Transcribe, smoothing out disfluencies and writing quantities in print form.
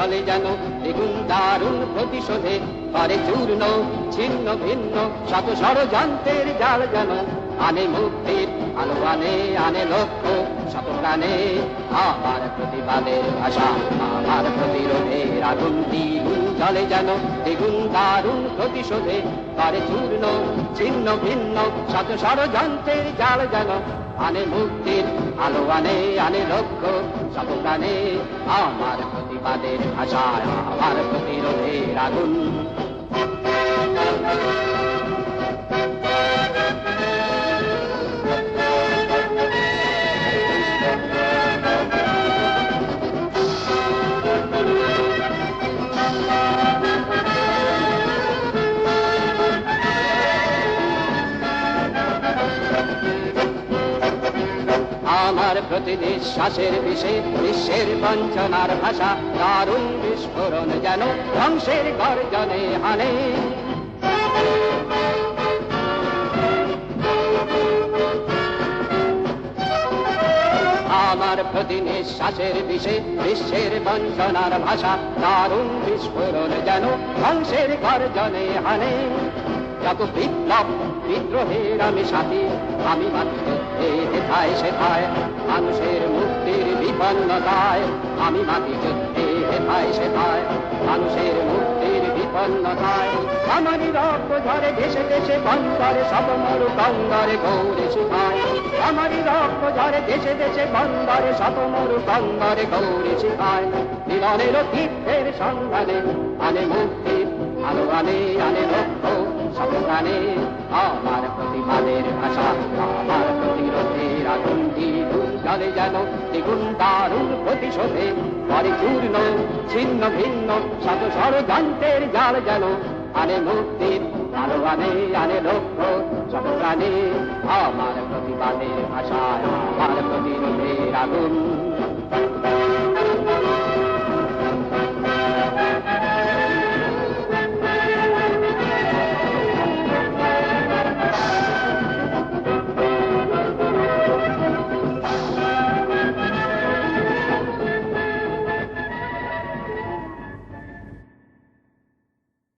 জলে যেন দ্বিগুণ দারুণ প্রতিশোধে করে চূর্ণ ছিন্ন ভিন্ন শত ষড়যন্ত্রের জাল যেন আনে মুক্তির আলো আনে আনে লক্ষ্য শত প্রাণে আমার প্রতিবাদের ভাষা আমার প্রতিরোধের আগুন দ্বিগুণ জলে যেন দ্বিগুণ দারুণ প্রতিশোধে করে চূর্ণ ছিন্ন ভিন্ন শত ষড়যন্ত্রের জাল যেন আনে মুক্তির আলো আনে আনে লক্ষ্য শত প্রাণে আমার প্রতিবাদের ভাষা আমার প্রতিরোধের আগুন। আমার প্রতি নিঃশ্বাসের বিষে বিশ্বের বঞ্চনার ভাষা দারুণ বিস্ফোরণ যেন ধ্বংসের গর্জনে হানে আমার প্রতি নিঃশ্বাসের বিষে বিশ্বের বঞ্চনার ভাষা দারুণ বিস্ফোরণ যেন ধ্বংসের গর্জনে হানে যত বিপ্লব বিদ্রোহের আমি সাথী আমি মাত্র হেথায় সেথায় মানুষের মুক্তির বিপন্নতায় আমি মাটি যুদ্ধে হেথায় সেথায় মানুষের মুক্তির বিপন্নতায় আমারই রক্ত ঝরে দেশে দেশে বন্দরে সব মরু বন্দরে গৌরে শিখায় আমারই রক্ত ঝরে দেশে দেশে বন্দরে সব মরু বন্দরে গৌরে শিখায় মিলনের তীর্থের সন্ধানে আনে মুক্তির আলো আনে আনে লক্ষ্য সব প্রাণে আমার প্রতিবাদের ভাষা আমার প্রতিরোধের আগুন দ্বিগুণ জলে যেন দ্বিগুণ দারুণ প্রতিশোধে করে চূর্ণ ছিন্ন ভিন্ন শত ষড়যন্ত্রের জাল যেন আনে মুক্তির আলো আনে আনে লক্ষ্য সব প্রাণে আমার প্রতিবাদের ভাষা আমার প্রতিরোধের আগুন।